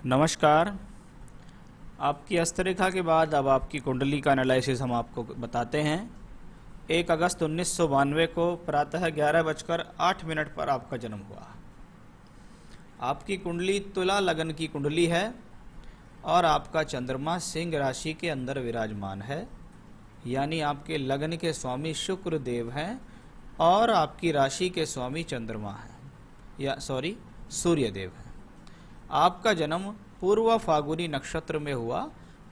नमस्कार। आपकी हस्तरेखा के बाद अब आपकी कुंडली का एनालिसिस हम आपको बताते हैं। 1 अगस्त 1992 को प्रातः 11:08 पर आपका जन्म हुआ। आपकी कुंडली तुला लगन की कुंडली है और आपका चंद्रमा सिंह राशि के अंदर विराजमान है, यानी आपके लगन के स्वामी शुक्र देव हैं और आपकी राशि के स्वामी चंद्रमा हैं, सूर्य देव हैं। आपका जन्म पूर्व फागुनी नक्षत्र में हुआ,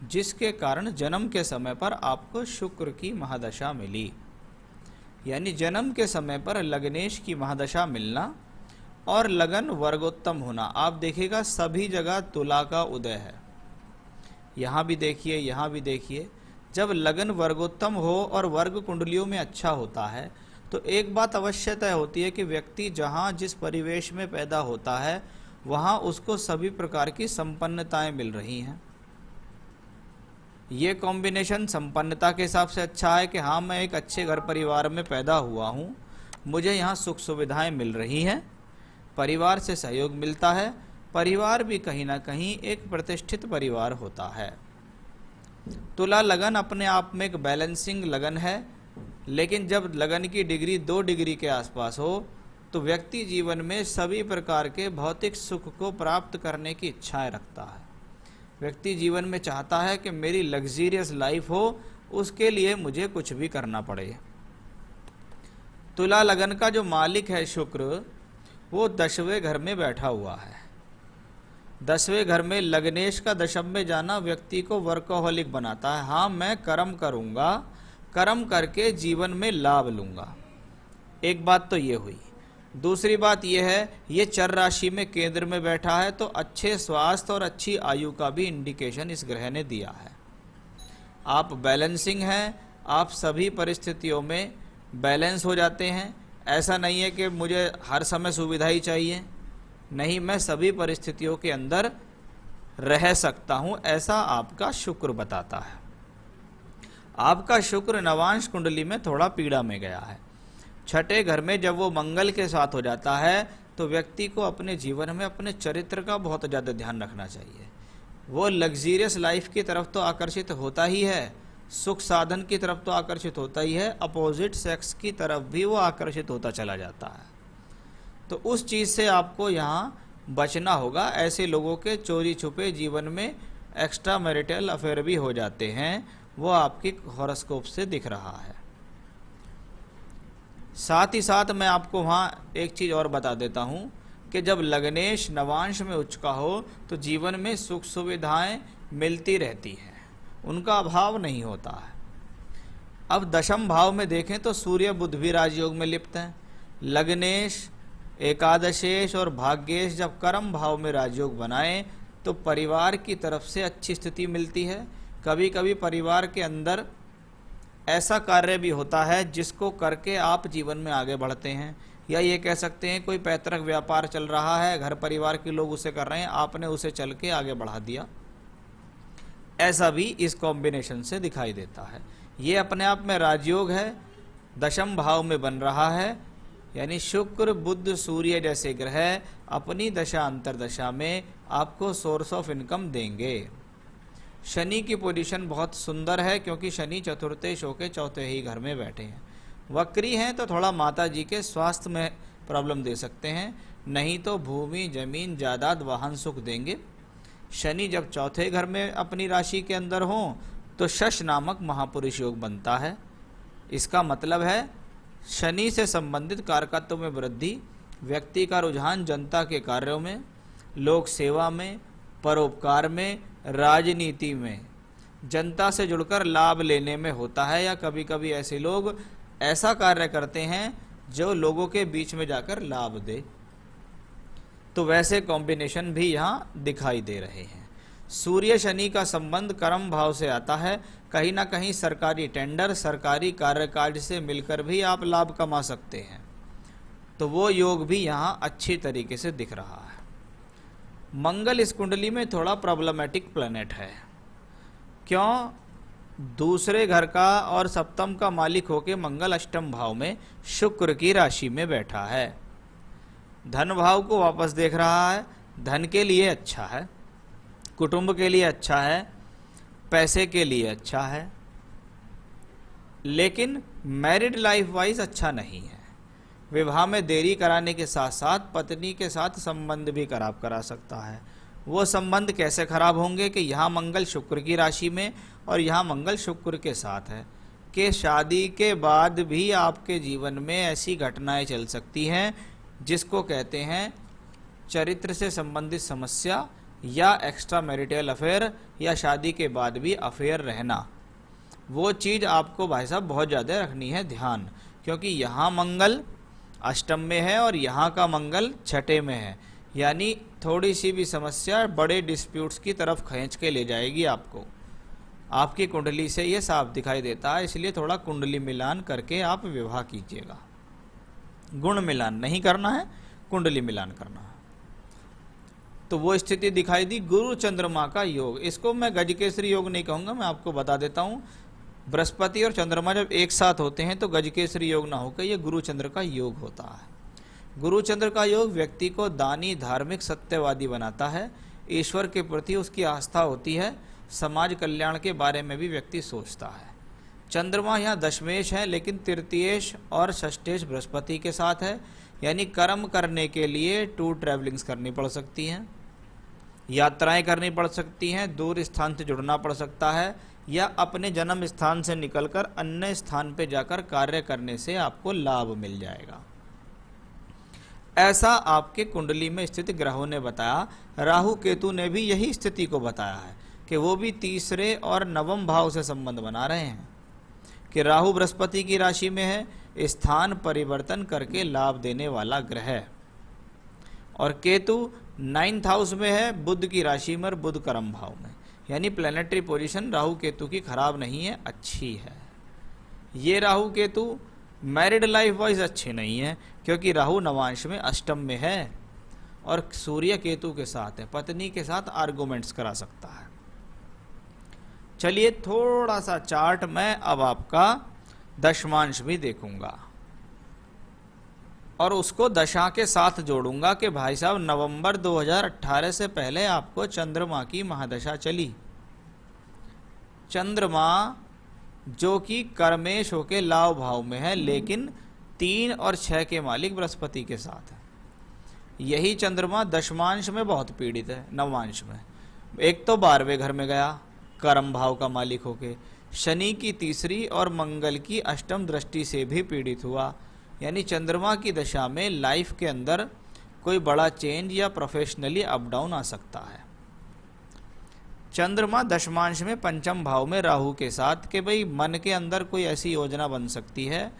जिसके कारण जन्म के समय पर आपको शुक्र की महादशा मिली, यानी जन्म के समय पर लग्नेश की महादशा मिलना और लगन वर्गोत्तम होना। आप देखिएगा सभी जगह तुला का उदय है, यहाँ भी देखिए, यहाँ भी देखिए। जब लगन वर्गोत्तम हो और वर्ग कुंडलियों में अच्छा होता है तो एक बात अवश्य तय होती है कि व्यक्ति जहाँ जिस परिवेश में पैदा होता है वहाँ उसको सभी प्रकार की संपन्नताएं मिल रही हैं। ये कॉम्बिनेशन संपन्नता के हिसाब से अच्छा है कि हाँ, मैं एक अच्छे घर परिवार में पैदा हुआ हूँ, मुझे यहाँ सुख सुविधाएं मिल रही हैं, परिवार से सहयोग मिलता है, परिवार भी कहीं ना कहीं एक प्रतिष्ठित परिवार होता है। तुला लगन अपने आप में एक बैलेंसिंग लगन है, लेकिन जब लगन की डिग्री 2 डिग्री के आसपास हो तो व्यक्ति जीवन में सभी प्रकार के भौतिक सुख को प्राप्त करने की इच्छाएं रखता है। व्यक्ति जीवन में चाहता है कि मेरी लग्जीरियस लाइफ हो, उसके लिए मुझे कुछ भी करना पड़े। तुला लगन का जो मालिक है शुक्र, वो 10वें घर में बैठा हुआ है। 10वें घर में लग्नेश का दशम में जाना व्यक्ति को वर्कोहॉलिक बनाता है। हाँ, मैं कर्म करूँगा, कर्म करके जीवन में लाभ लूँगा। एक बात तो ये हुई। दूसरी बात यह है, ये चर राशि में केंद्र में बैठा है तो अच्छे स्वास्थ्य और अच्छी आयु का भी इंडिकेशन इस ग्रह ने दिया है। आप बैलेंसिंग हैं, आप सभी परिस्थितियों में बैलेंस हो जाते हैं। ऐसा नहीं है कि मुझे हर समय सुविधा ही चाहिए, नहीं, मैं सभी परिस्थितियों के अंदर रह सकता हूँ, ऐसा आपका शुक्र बताता है। आपका शुक्र नवांश कुंडली में थोड़ा पीड़ा में गया है। 6ठे घर में जब वो मंगल के साथ हो जाता है तो व्यक्ति को अपने जीवन में अपने चरित्र का बहुत ज़्यादा ध्यान रखना चाहिए। वो लग्जीरियस लाइफ की तरफ तो आकर्षित होता ही है, सुख साधन की तरफ तो आकर्षित होता ही है, अपोजिट सेक्स की तरफ भी वो आकर्षित होता चला जाता है। तो उस चीज़ से आपको यहाँ बचना होगा। ऐसे लोगों के चोरी छुपे जीवन में एक्स्ट्रा मैरिटल अफेयर भी हो जाते हैं, वो आपकी हॉरोस्कोप से दिख रहा है। साथ ही साथ मैं आपको वहाँ एक चीज़ और बता देता हूँ कि जब लग्नेश नवांश में उच्च का हो तो जीवन में सुख सुविधाएं मिलती रहती हैं, उनका अभाव नहीं होता है। अब दशम भाव में देखें तो सूर्य बुध भी राजयोग में लिप्त हैं। लग्नेश, एकादशेश और भाग्येश जब कर्म भाव में राजयोग बनाए तो परिवार की तरफ से अच्छी स्थिति मिलती है। कभी कभी परिवार के अंदर ऐसा कार्य भी होता है जिसको करके आप जीवन में आगे बढ़ते हैं, या ये कह सकते हैं कोई पैतृक व्यापार चल रहा है, घर परिवार के लोग उसे कर रहे हैं, आपने उसे चल के आगे बढ़ा दिया। ऐसा भी इस कॉम्बिनेशन से दिखाई देता है। ये अपने आप में राजयोग है, दशम भाव में बन रहा है, यानी शुक्र बुध सूर्य जैसे ग्रह अपनी दशा अंतरदशा में आपको सोर्स ऑफ इनकम देंगे। शनि की पोजीशन बहुत सुंदर है क्योंकि शनि चतुर्थेश होकर 4थे ही घर में बैठे हैं। वक्री हैं तो थोड़ा माता जी के स्वास्थ्य में प्रॉब्लम दे सकते हैं, नहीं तो भूमि जमीन जायदाद वाहन सुख देंगे। शनि जब 4थे घर में अपनी राशि के अंदर हों तो शश नामक महापुरुष योग बनता है। इसका मतलब है शनि से संबंधित कारकत्व में वृद्धि, व्यक्ति का रुझान जनता के कार्यों में, लोक सेवा में, परोपकार में, राजनीति में, जनता से जुड़कर लाभ लेने में होता है। या कभी कभी ऐसे लोग ऐसा कार्य करते हैं जो लोगों के बीच में जाकर लाभ दे, तो वैसे कॉम्बिनेशन भी यहाँ दिखाई दे रहे हैं। सूर्य शनि का संबंध कर्म भाव से आता है। कहीं ना कहीं सरकारी टेंडर, सरकारी कार्यकाज से मिलकर भी आप लाभ कमा सकते हैं, तो वो योग भी यहाँ अच्छी तरीके से दिख रहा है। मंगल इस कुंडली में थोड़ा प्रॉब्लमेटिक प्लैनेट है। क्यों? दूसरे घर का और सप्तम का मालिक होके मंगल अष्टम भाव में शुक्र की राशि में बैठा है। धन भाव को वापस देख रहा है, धन के लिए अच्छा है। कुटुंब के लिए अच्छा है, पैसे के लिए अच्छा है, लेकिन मैरिड लाइफ वाइज अच्छा नहीं है। विवाह में देरी कराने के साथ साथ पत्नी के साथ संबंध भी खराब करा सकता है। वो संबंध कैसे खराब होंगे कि यहाँ मंगल शुक्र की राशि में और यहाँ मंगल शुक्र के साथ है कि शादी के बाद भी आपके जीवन में ऐसी घटनाएं चल सकती हैं जिसको कहते हैं चरित्र से संबंधित समस्या या एक्स्ट्रा मैरिटल अफेयर या शादी के बाद भी अफेयर रहना। वो चीज़ आपको भाई साहब बहुत ज़्यादा रखनी है ध्यान, क्योंकि यहाँ मंगल अष्टम में है और यहाँ का मंगल छठे में है, यानी थोड़ी सी भी समस्या बड़े डिस्प्यूट्स की तरफ खींच के ले जाएगी आपको। आपकी कुंडली से ये साफ दिखाई देता है, इसलिए थोड़ा कुंडली मिलान करके आप विवाह कीजिएगा। गुण मिलान नहीं करना है, कुंडली मिलान करना है। तो वो स्थिति दिखाई दी गुरु चंद्रमा का योग। इसको मैं गजकेसरी योग नहीं कहूँगा, मैं आपको बता देता हूँ। बृहस्पति और चंद्रमा जब एक साथ होते हैं तो गजकेसरी योग ना होकर ये गुरु चंद्र का योग होता है। गुरु चंद्र का योग व्यक्ति को दानी, धार्मिक, सत्यवादी बनाता है। ईश्वर के प्रति उसकी आस्था होती है, समाज कल्याण के बारे में भी व्यक्ति सोचता है। चंद्रमा यहाँ दशमेश है, लेकिन तृतीयेश और षष्ठेश बृहस्पति के साथ है, यानी कर्म करने के लिए टूर ट्रैवलिंग्स करनी पड़ सकती हैं, यात्राएं करनी पड़ सकती हैं, दूर स्थान से जुड़ना पड़ सकता है, या अपने जन्म स्थान से निकलकर अन्य स्थान पर जाकर कार्य करने से आपको लाभ मिल जाएगा। ऐसा आपके कुंडली में स्थित ग्रहों ने बताया। राहु केतु ने भी यही स्थिति को बताया है कि वो भी तीसरे और नवम भाव से संबंध बना रहे हैं कि राहु बृहस्पति की राशि में है, स्थान परिवर्तन करके लाभ देने वाला ग्रह है, और केतु 9th हाउस में है, बुध की राशि में, बुध कर्म भाव में, यानी प्लैनेटरी पोजीशन राहु केतु की खराब नहीं है, अच्छी है। ये Rahu Ketu married life wise अच्छे नहीं है, क्योंकि राहु नवांश में अष्टम में है और सूर्य केतु के साथ है, पत्नी के साथ आर्गुमेंट्स करा सकता है। चलिए थोड़ा सा चार्ट मैं अब आपका दशमांश भी देखूंगा और उसको दशा के साथ जोड़ूंगा कि भाई साहब नवंबर 2018 से पहले आपको चंद्रमा की महादशा चली। चंद्रमा जो कि कर्मेश होके लाभ भाव में है, लेकिन 3 और 6 के मालिक बृहस्पति के साथ है। यही चंद्रमा दशमांश में बहुत पीड़ित है। नवांश में एक तो 12वें घर में गया कर्म भाव का मालिक होके, शनि की तीसरी और मंगल की अष्टम दृष्टि से भी पीड़ित हुआ, यानी चंद्रमा की दशा में लाइफ के अंदर कोई बड़ा चेंज या प्रोफेशनली अप डाउन आ सकता है। चंद्रमा दशमांश में पंचम भाव में राहु के साथ कि भाई मन के अंदर कोई ऐसी योजना बन सकती है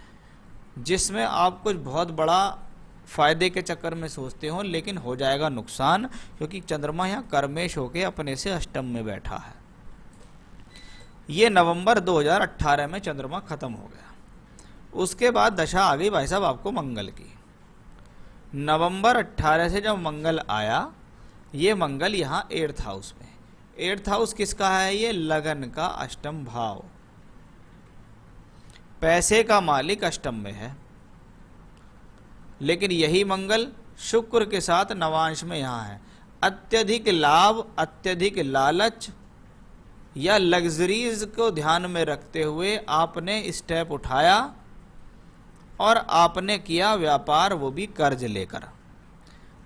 जिसमें आप कुछ बहुत बड़ा फायदे के चक्कर में सोचते हो, लेकिन हो जाएगा नुकसान, क्योंकि चंद्रमा यहाँ कर्मेश होके अपने से अष्टम में बैठा है। ये नवंबर 2018 में चंद्रमा खत्म हो गया। उसके बाद दशा आ गई भाई साहब आपको मंगल की। नवंबर 18 से जब मंगल आया, ये मंगल यहाँ 8th हाउस में। 8th हाउस किसका है? ये लगन का अष्टम भाव, पैसे का मालिक अष्टम में है, लेकिन यही मंगल शुक्र के साथ नवांश में यहाँ है। अत्यधिक लाभ, अत्यधिक लालच या लग्जरीज को ध्यान में रखते हुए आपने स्टेप उठाया और आपने किया व्यापार, वो भी कर्ज लेकर।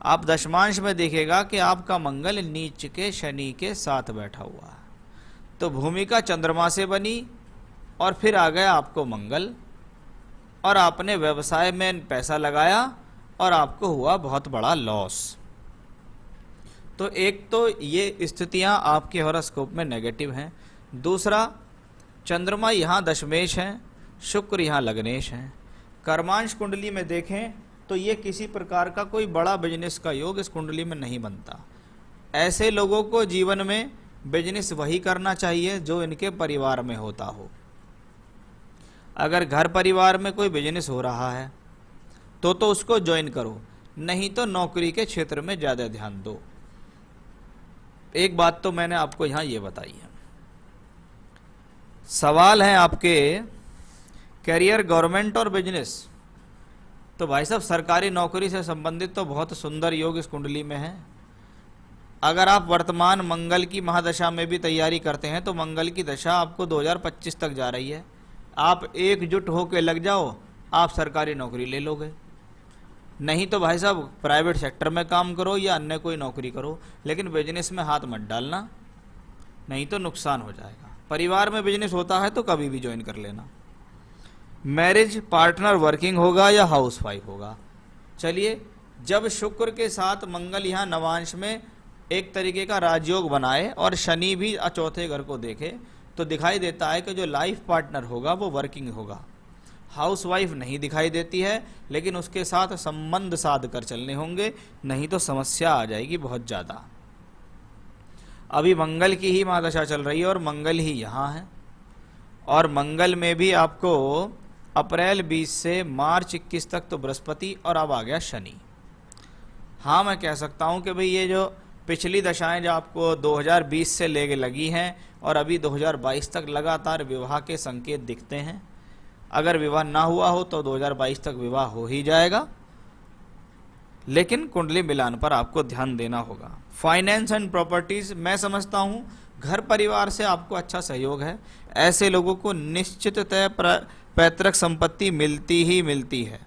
आप दशमांश में देखेगा कि आपका मंगल नीच के शनि के साथ बैठा हुआ है, तो भूमिका चंद्रमा से बनी और फिर आ गया आपको मंगल, और आपने व्यवसाय में पैसा लगाया और आपको हुआ बहुत बड़ा लॉस। तो एक तो ये स्थितियां आपके हॉरोस्कोप में नेगेटिव हैं। दूसरा, चंद्रमा यहाँ दशमेश हैं, शुक्र यहाँ लग्नेश हैं। कर्मांश कुंडली में देखें तो ये किसी प्रकार का कोई बड़ा बिजनेस का योग इस कुंडली में नहीं बनता। ऐसे लोगों को जीवन में बिजनेस वही करना चाहिए जो इनके परिवार में होता हो। अगर घर परिवार में कोई बिजनेस हो रहा है तो उसको ज्वाइन करो, नहीं तो नौकरी के क्षेत्र में ज़्यादा ध्यान दो। एक बात तो मैंने आपको यहाँ ये बताई है। सवाल है आपके करियर, गवर्नमेंट और बिजनेस, तो भाई साहब सरकारी नौकरी से संबंधित तो बहुत सुंदर योग इस कुंडली में है। अगर आप वर्तमान मंगल की महादशा में भी तैयारी करते हैं तो मंगल की दशा आपको 2025 तक जा रही है। आप एकजुट होकर लग जाओ, आप सरकारी नौकरी ले लोगे। नहीं तो भाई साहब प्राइवेट सेक्टर में काम करो या अन्य कोई नौकरी करो, लेकिन बिजनेस में हाथ मत डालना, नहीं तो नुकसान हो जाएगा। परिवार में बिजनेस होता है तो कभी भी ज्वाइन कर लेना। मैरिज पार्टनर वर्किंग होगा या हाउसवाइफ होगा। चलिए, जब शुक्र के साथ मंगल यहाँ नवांश में एक तरीके का राजयोग बनाए और शनि भी चौथे घर को देखे तो दिखाई देता है कि जो लाइफ पार्टनर होगा वो वर्किंग होगा। हाउसवाइफ नहीं दिखाई देती है, लेकिन उसके साथ संबंध साध कर चलने होंगे, नहीं तो समस्या आ जाएगी बहुत ज़्यादा। अभी मंगल की ही महादशा चल रही है और मंगल ही यहाँ है, और मंगल में भी आपको अप्रैल 20 से मार्च 21 तक तो बृहस्पति और अब आ गया शनि। हाँ, मैं कह सकता हूँ कि भाई ये जो पिछली दशाएं जो आपको 2020 से लेके लगी हैं और अभी 2022 तक लगातार विवाह के संकेत दिखते हैं। अगर विवाह ना हुआ हो तो 2022 तक विवाह हो ही जाएगा, लेकिन कुंडली मिलान पर आपको ध्यान देना होगा। फाइनेंस एंड प्रॉपर्टीज, मैं समझता हूँ घर परिवार से आपको अच्छा सहयोग है। ऐसे लोगों को निश्चिततः पैतृक संपत्ति मिलती ही मिलती है।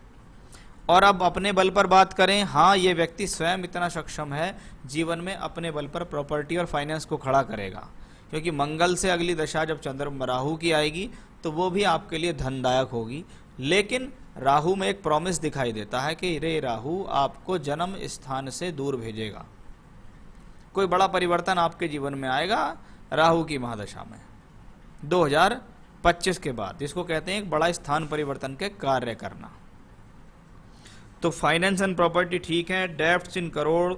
और अब अपने बल पर बात करें, हाँ ये व्यक्ति स्वयं इतना सक्षम है जीवन में अपने बल पर प्रॉपर्टी और फाइनेंस को खड़ा करेगा, क्योंकि मंगल से अगली दशा जब चंद्रमा राहु की आएगी तो वो भी आपके लिए धनदायक होगी। लेकिन राहु में एक प्रॉमिस दिखाई देता है कि रे राहु आपको जन्म स्थान से दूर भेजेगा। कोई बड़ा परिवर्तन आपके जीवन में आएगा राहु की महादशा में 2025 के बाद, जिसको कहते हैं एक बड़ा स्थान परिवर्तन के कार्य करना। तो फाइनेंस एंड प्रॉपर्टी ठीक है। डेब्ट्स इन करोड़,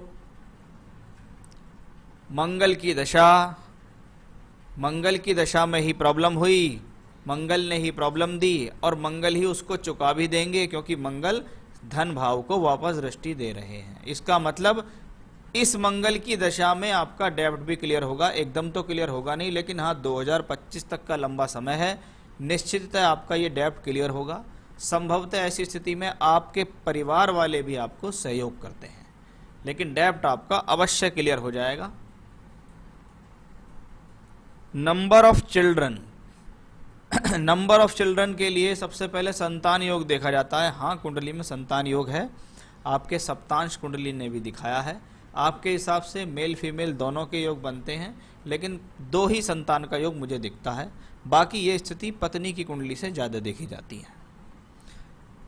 मंगल की दशा में ही प्रॉब्लम हुई, मंगल ने ही प्रॉब्लम दी और मंगल ही उसको चुका भी देंगे, क्योंकि मंगल धन भाव को वापस दृष्टि दे रहे हैं। इसका मतलब इस मंगल की दशा में आपका डेब्ट भी क्लियर होगा। एकदम तो क्लियर होगा नहीं, लेकिन हाँ 2025 तक का लंबा समय है, निश्चिततः आपका ये डेब्ट क्लियर होगा। संभवतः ऐसी स्थिति में आपके परिवार वाले भी आपको सहयोग करते हैं, लेकिन डेब्ट आपका अवश्य क्लियर हो जाएगा। Number of children, number of children के लिए सबसे पहले संतान योग देखा जाता है। हाँ, कुंडली में संतान योग है, आपके सप्तांश कुंडली ने भी दिखाया है। आपके हिसाब से मेल फीमेल दोनों के योग बनते हैं, लेकिन 2 ही संतान का योग मुझे दिखता है। बाकी ये स्थिति पत्नी की कुंडली से ज़्यादा देखी जाती है।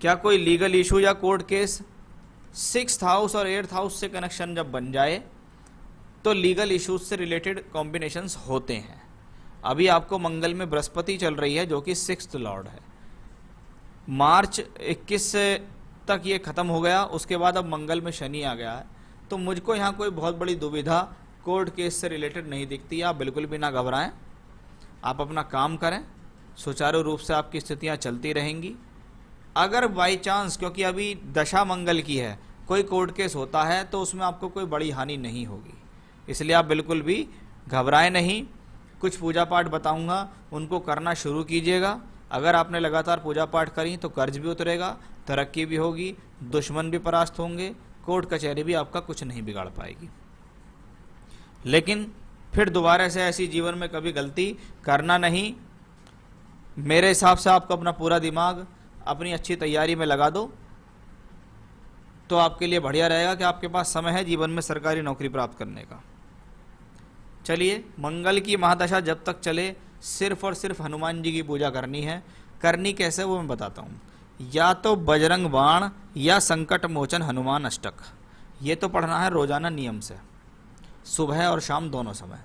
क्या कोई लीगल इशू या कोर्ट केस 6th हाउस और 8th हाउस से कनेक्शन जब बन जाए तो लीगल इश्यूज से रिलेटेड कॉम्बिनेशंस होते हैं। अभी आपको मंगल में बृहस्पति चल रही है जो कि 6th लॉर्ड है। मार्च 21 तक ये खत्म हो गया, उसके बाद अब मंगल में शनि आ गया है। तो मुझको यहाँ कोई बहुत बड़ी दुविधा कोर्ट केस से रिलेटेड नहीं दिखती। आप बिल्कुल भी ना घबराएं, आप अपना काम करें, सुचारू रूप से आपकी स्थितियाँ चलती रहेंगी। अगर बाई चांस, क्योंकि अभी दशा मंगल की है, कोई कोर्ट केस होता है तो उसमें आपको कोई बड़ी हानि नहीं होगी, इसलिए आप बिल्कुल भी घबराएं नहीं। कुछ पूजा पाठ बताऊंगा, उनको करना शुरू कीजिएगा। अगर आपने लगातार पूजा पाठ करी तो कर्ज भी उतरेगा, तरक्की भी होगी, दुश्मन भी परास्त होंगे, कोर्ट कचहरी भी आपका कुछ नहीं बिगाड़ पाएगी। लेकिन फिर दोबारा से ऐसी जीवन में कभी गलती करना नहीं। मेरे हिसाब से आपको अपना पूरा दिमाग अपनी अच्छी तैयारी में लगा दो तो आपके लिए बढ़िया रहेगा कि आपके पास समय है जीवन में सरकारी नौकरी प्राप्त करने का। चलिए, मंगल की महादशा जब तक चले सिर्फ और सिर्फ हनुमान जी की पूजा करनी है। करनी कैसे वो मैं बताता हूँ। या तो बजरंग बाण या संकट मोचन हनुमान अष्टक, ये तो पढ़ना है रोजाना नियम से, सुबह और शाम दोनों समय।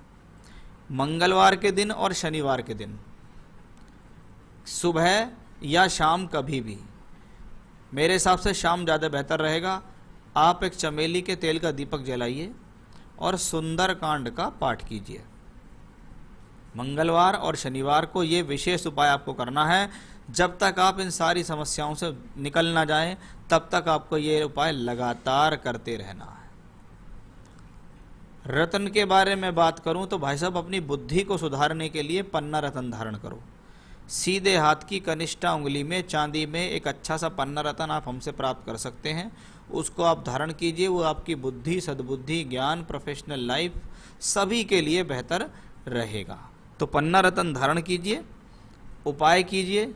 मंगलवार के दिन और शनिवार के दिन सुबह या शाम कभी भी। मेरे हिसाब से शाम ज़्यादा बेहतर रहेगा। आप एक चमेली के तेल का दीपक जलाइए और सुंदर कांड का पाठ कीजिए। मंगलवार और शनिवार को ये विशेष उपाय आपको करना है। जब तक आप इन सारी समस्याओं से निकल ना जाएं, तब तक आपको ये उपाय लगातार करते रहना है। रत्न के बारे में बात करूं तो भाई साहब, अपनी बुद्धि को सुधारने के लिए पन्ना रत्न धारण करो। सीधे हाथ की कनिष्ठा उंगली में चांदी में एक अच्छा सा पन्ना रत्न आप हमसे प्राप्त कर सकते हैं। उसको आप धारण कीजिए, वो आपकी बुद्धि, सद्बुद्धि, ज्ञान, प्रोफेशनल लाइफ सभी के लिए बेहतर रहेगा। तो पन्ना रत्न धारण कीजिए, उपाय कीजिए,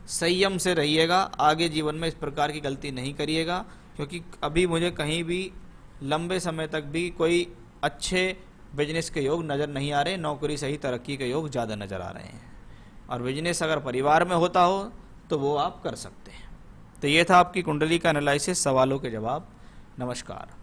संयम से रहिएगा, आगे जीवन में इस प्रकार की गलती नहीं करिएगा, क्योंकि अभी मुझे कहीं भी लंबे समय तक भी कोई अच्छे बिजनेस के योग नज़र नहीं आ रहे, नौकरी सही तरक्की के योग ज़्यादा नज़र आ रहे हैं। और बिजनेस अगर परिवार में होता हो तो वो आप कर सकते हैं। तो ये था आपकी कुंडली का एनालिसिस, सवालों के जवाब। नमस्कार।